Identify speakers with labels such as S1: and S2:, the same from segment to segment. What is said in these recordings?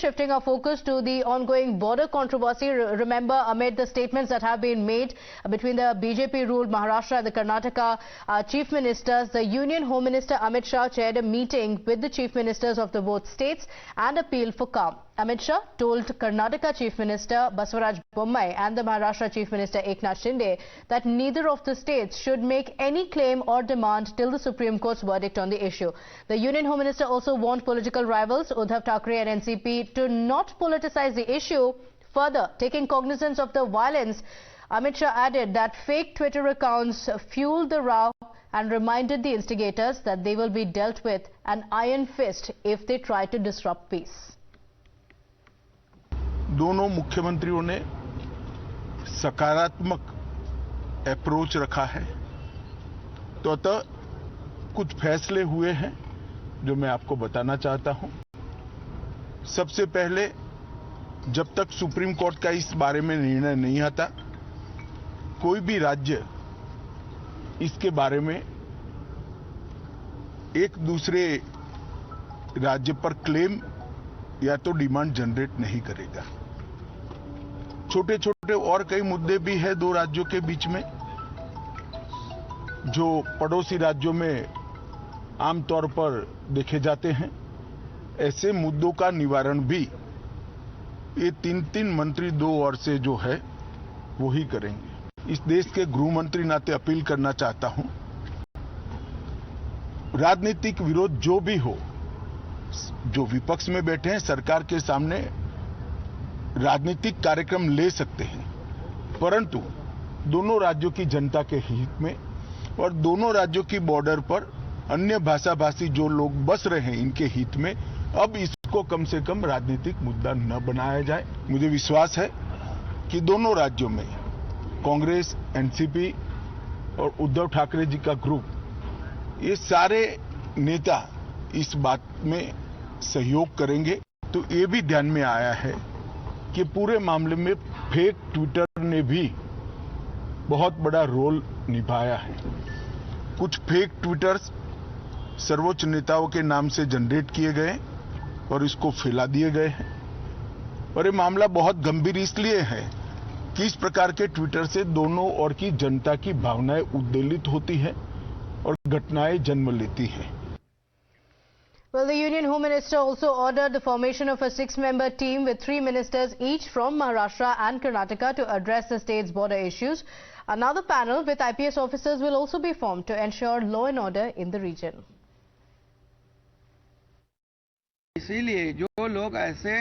S1: shifting our focus to the ongoing border controversy. Remember, amid the statements that have been made between the BJP-ruled Maharashtra and the Karnataka chief ministers, the Union Home Minister Amit Shah chaired a meeting with the chief ministers of the both states and appealed for calm. Amit Shah told Karnataka Chief Minister Basavaraj Bommai and the Maharashtra Chief Minister Eknath Shinde that neither of the states should make any claim or demand till the Supreme Court's verdict on the issue. The Union Home Minister also warned political rivals Uddhav Thackeray and NCP to not politicize the issue. Further, taking cognizance of the violence, Amit Shah added that fake Twitter accounts fueled the row and reminded the instigators that they will be dealt with an iron fist if they try to disrupt peace.
S2: दोनों मुख्यमंत्रियों ने सकारात्मक approach रखा है, तो अतः कुछ फैसले हुए हैं जो मैं आपको बताना चाहता हूं। सबसे पहले, जब तक सुप्रीम कोर्ट का इस बारे में निर्णय नहीं आता, कोई भी राज्य इसके बारे में एक दूसरे राज्य पर क्लेम या तो डिमांड जनरेट नहीं करेगा। छोटे छोटे और कई मुद्दे भी हैं दो राज्यों के बीच में, जो पड़ोसी राज्यों में आमतौर पर देखे जाते हैं। ऐसे मुद्दों का निवारण भी ये तीन मंत्री दो ओर से जो है वो ही करेंगे। इस देश के गृह मंत्री नाते अपील करना चाहता हूं, राजनीतिक विरोध जो भी हो, जो विपक्ष में बैठे हैं सरकार के सामने राजनीतिक कार्यक्रम ले सकते हैं, परंतु दोनों राज्यों की जनता के हित में और दोनों राज्यों की बॉर्डर पर अन्य भाषा भाषी जो लोग बस रहे हैं इनके हित में अब इसको कम से कम राजनीतिक मुद्दा न बनाया जाए। मुझे विश्वास है कि दोनों राज्यों में कांग्रेस, एनसीपी और उद्धव ठाकरे जी का ग्रुप, ये सारे नेता इस बात में सहयोग करेंगे। तो ये भी ध्यान में आया है कि पूरे मामले में फेक ट्विटर ने भी बहुत बड़ा रोल निभाया है। कुछ फेक ट्विटर्स सर्वोच्च नेताओं के नाम से जनरेट किए गए और इसको फैला दिए गए हैं, और ये मामला बहुत गंभीर इसलिए है कि इस प्रकार के ट्विटर से दोनों ओर की जनता की भावनाएं उद्वेलित होती हैं और घटनाएं जन्म लेती हैं।
S1: Well, the Union Home Minister also ordered the formation of a 6-member team with 3 ministers each from Maharashtra and Karnataka to address the state's border issues. Another panel with IPS officers will also be formed to ensure law and order in the region.
S3: इसीलिए जो लोग ऐसे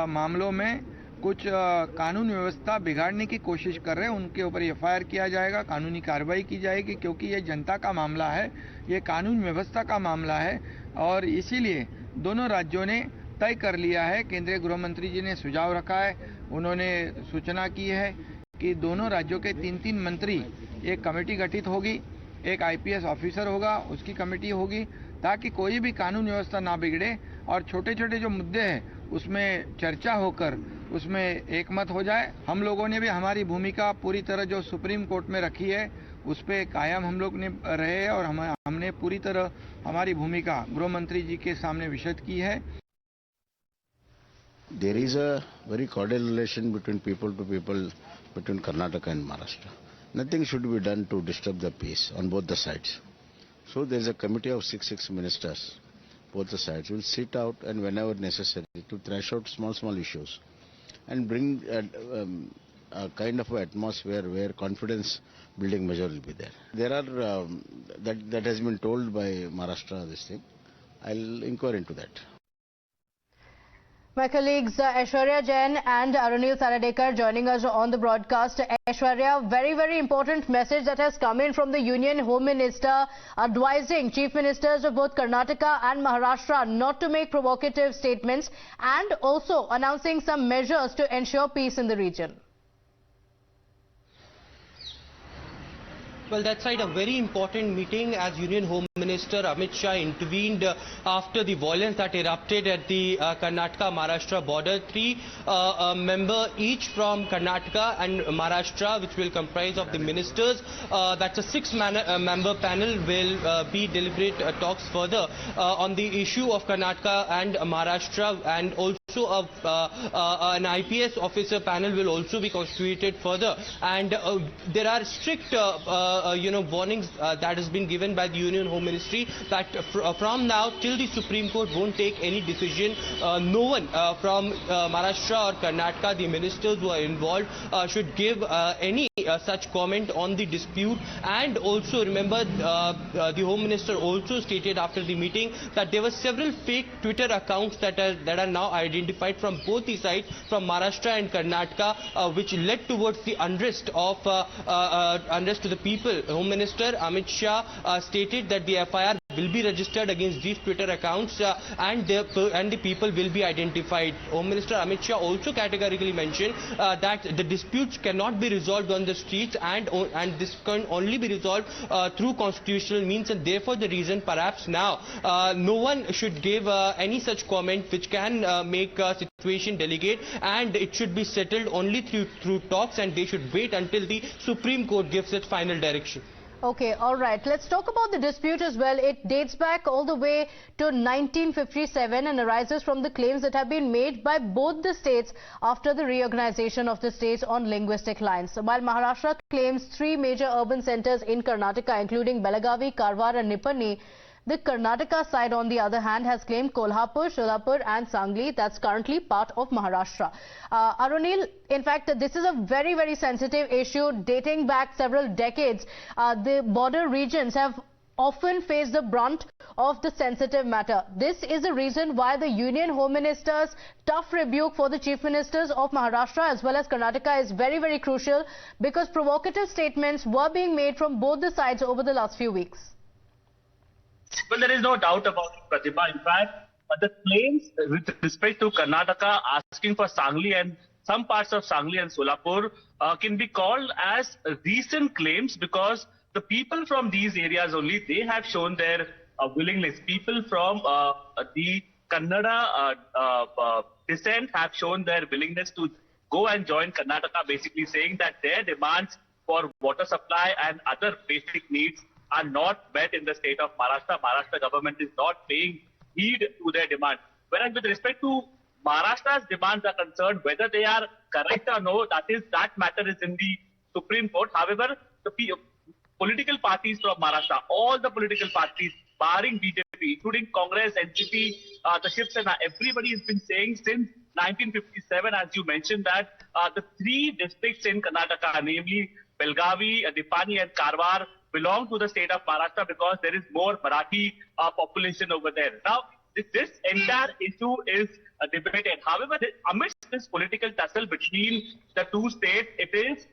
S3: मामलों में कुछ कानून व्यवस्था बिगाड़ने की कोशिश कर रहे हैं उनके ऊपर एफआईआर किया जाएगा, कानूनी कार्रवाई की जाएगी, क्योंकि ये जनता का मामला है, ये कानून व्यवस्था का मामला है। और इसीलिए दोनों राज्यों ने तय कर लिया है, केंद्रीय गृह मंत्री जी ने सुझाव रखा है, उन्होंने सूचना की है कि दोनों राज्यों के 3 मंत्री, एक कमेटी गठित होगी, एक आईपीएस ऑफिसर होगा, उसकी कमेटी होगी, ताकि कोई भी कानून व्यवस्था ना बिगड़े और छोटे छोटे जो मुद्दे हैं उसमें चर्चा होकर उसमें एकमत हो जाए। हम लोगों ने भी हमारी भूमिका पूरी तरह जो सुप्रीम कोर्ट में रखी है उस पे कायम हम लोग ने रहे और हमने पूरी तरह हमारी भूमिका गृह मंत्री जी के सामने विशद की है।
S4: There is a very cordial relation between people to people between Karnataka and Maharashtra. Nothing should be done to disturb the peace on both the sides. So there is a committee of six ministers. Both the sides will sit out and whenever necessary to thrash out small issues and bring a kind of atmosphere where confidence building measure will be there. There are that has been told by Maharashtra this thing. I'll inquire into that.
S1: My colleagues Aishwarya Jain and Arunil Saradekar joining us on the broadcast. Aishwarya, very important message that has come in from the Union Home Minister advising Chief Ministers of both Karnataka and Maharashtra not to make provocative statements and also announcing some measures to ensure peace in the region.
S5: Well, that's right, a very important meeting as Union Home Minister Amit Shah intervened after the violence that erupted at the Karnataka Maharashtra border. 3 members each from Karnataka and Maharashtra, which will comprise of the ministers. That's a 6-member panel will be deliberate talks further on the issue of Karnataka and Maharashtra, and also an IPS officer panel will also be constituted further, and there are strict warnings that has been given by the Union Home Ministry that from now till the Supreme Court won't take any decision. No one from Maharashtra or Karnataka, the ministers who are involved, should give any such comment on the dispute. And also remember, the Home Minister also stated after the meeting that there were several fake Twitter accounts that are now identified from both the sides, from Maharashtra and Karnataka, which led towards the unrest to the people. Home Minister Amit Shah stated that the FIR will be registered against these Twitter accounts and the people will be identified. Home Minister Amit Shah also categorically mentioned that the disputes cannot be resolved on the streets, and this can only be resolved through constitutional means, and therefore the reason perhaps now no one should give any such comment which can make a situation delicate, and it should be settled only through talks, and they should wait until the Supreme Court gives its final direction.
S1: Okay, all right. Let's talk about the dispute as well. It dates back all the way to 1957 and arises from the claims that have been made by both the states after the reorganization of the states on linguistic lines. So while Maharashtra claims 3 major urban centers in Karnataka, including Belagavi, Karwar and Nipani, the Karnataka side, on the other hand, has claimed Kolhapur, Solapur and Sangli, that's currently part of Maharashtra. Arunil, in fact, this is a very, very sensitive issue dating back several decades. The border regions have often faced the brunt of the sensitive matter. This is the reason why the Union Home Minister's tough rebuke for the Chief Ministers of Maharashtra as well as Karnataka is very, very crucial, because provocative statements were being made from both the sides over the last few weeks.
S6: Well, there is no doubt about it, Pratibha. In fact, the claims with respect to Karnataka asking for Sangli and some parts of Sangli and Solapur can be called as recent claims, because the people from these areas only, they have shown their willingness. People from the Kannada descent have shown their willingness to go and join Karnataka, basically saying that their demands for water supply and other basic needs are not met in the state of Maharashtra. Maharashtra government is not paying heed to their demand. Whereas with respect to Maharashtra's demands are concerned, whether they are correct or no, that matter is in the Supreme Court. However, the political parties from Maharashtra, all the political parties, barring BJP, including Congress, NCP, the Shiv Sena, everybody has been saying since 1957, as you mentioned, that the 3 districts in Karnataka, namely Belgavi, Nipani and Karwar, belong to the state of Maharashtra because there is more Marathi population over there. Now, this entire issue is debated. However, amidst this political tussle between the 2 states, it is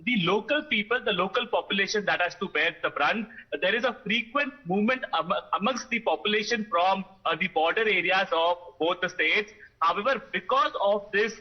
S6: the local people, the local population that has to bear the brunt. There is a frequent movement amongst the population from the border areas of both the states. However, because of this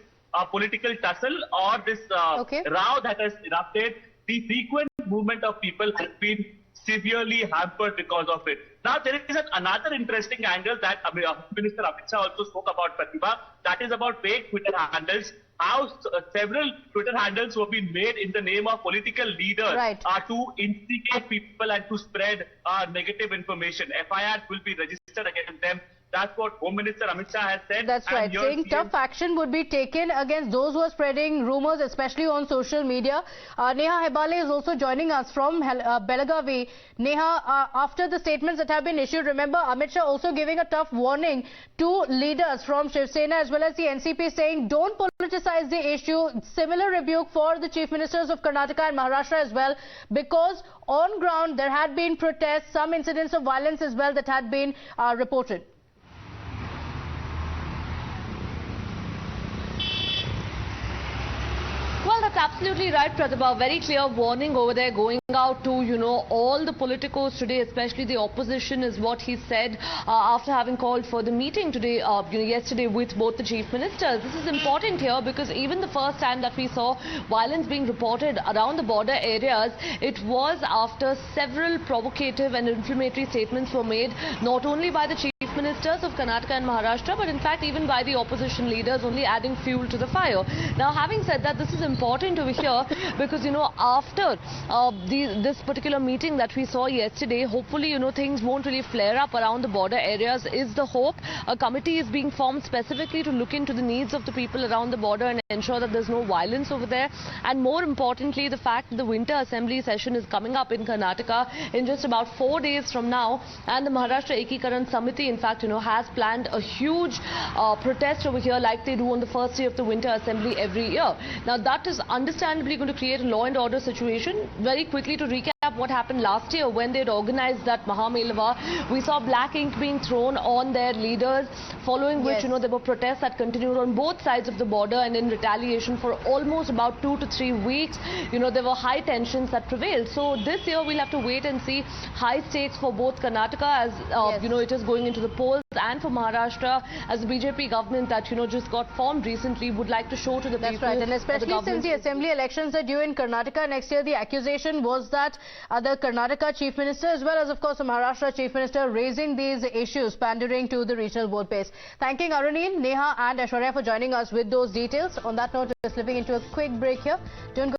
S6: political tussle or this row that has erupted, the frequent movement of people has been severely hampered because of it. Now, there is another interesting angle that Minister Amit Shah also spoke about, Pratibha, that is about fake Twitter handles. How several Twitter handles were being made in the name of political leaders to instigate people and to spread negative information. FIRs will be registered against them. That's what Home Minister Amit Shah has said.
S1: That's right. Saying tough action would be taken against those who are spreading rumours, especially on social media. Neha Hebale is also joining us from Belagavi. Neha, after the statements that have been issued, remember Amit Shah also giving a tough warning to leaders from Shiv Sena as well as the NCP, saying don't politicize the issue. Similar rebuke for the Chief Ministers of Karnataka and Maharashtra as well, because on ground there had been protests, some incidents of violence as well that had been reported.
S7: Well, that's absolutely right, Pratibha. Very clear warning over there going out to, all the politicos today, especially the opposition, is what he said after having called for the meeting today, yesterday with both the chief ministers. This is important here because even the first time that we saw violence being reported around the border areas, it was after several provocative and inflammatory statements were made, not only by the chief ministers of Karnataka and Maharashtra, but in fact even by the opposition leaders, only adding fuel to the fire. Now, having said that, this is important over here because, after this particular meeting that we saw yesterday, hopefully, things won't really flare up around the border areas is the hope. A committee is being formed specifically to look into the needs of the people around the border and ensure that there's no violence over there. And more importantly, the fact that the winter assembly session is coming up in Karnataka in just about 4 days from now, and the Maharashtra Ekikaran Samiti, in fact, has planned a huge protest over here like they do on the first day of the winter assembly every year. Now, that is understandably going to create a law and order situation. Very quickly to recap what happened last year when they had organized that Maha, we saw black ink being thrown on their leaders, following which, there were protests that continued on both sides of the border, and in retaliation for almost about 2 to 3 weeks, there were high tensions that prevailed. So this year we'll have to wait and see. High stakes for both Karnataka as, it is going into the polls, and for Maharashtra as the BJP government that, just got formed recently would like to show to the people.
S1: That's right, and especially since the assembly elections are due in Karnataka next year, the accusation was that the Karnataka chief minister as well as, of course, the Maharashtra chief minister raising these issues, pandering to the regional vote base. Thanking Aruneen, Neha and Aishwarya for joining us with those details. On that note, we're slipping into a quick break here. Don't go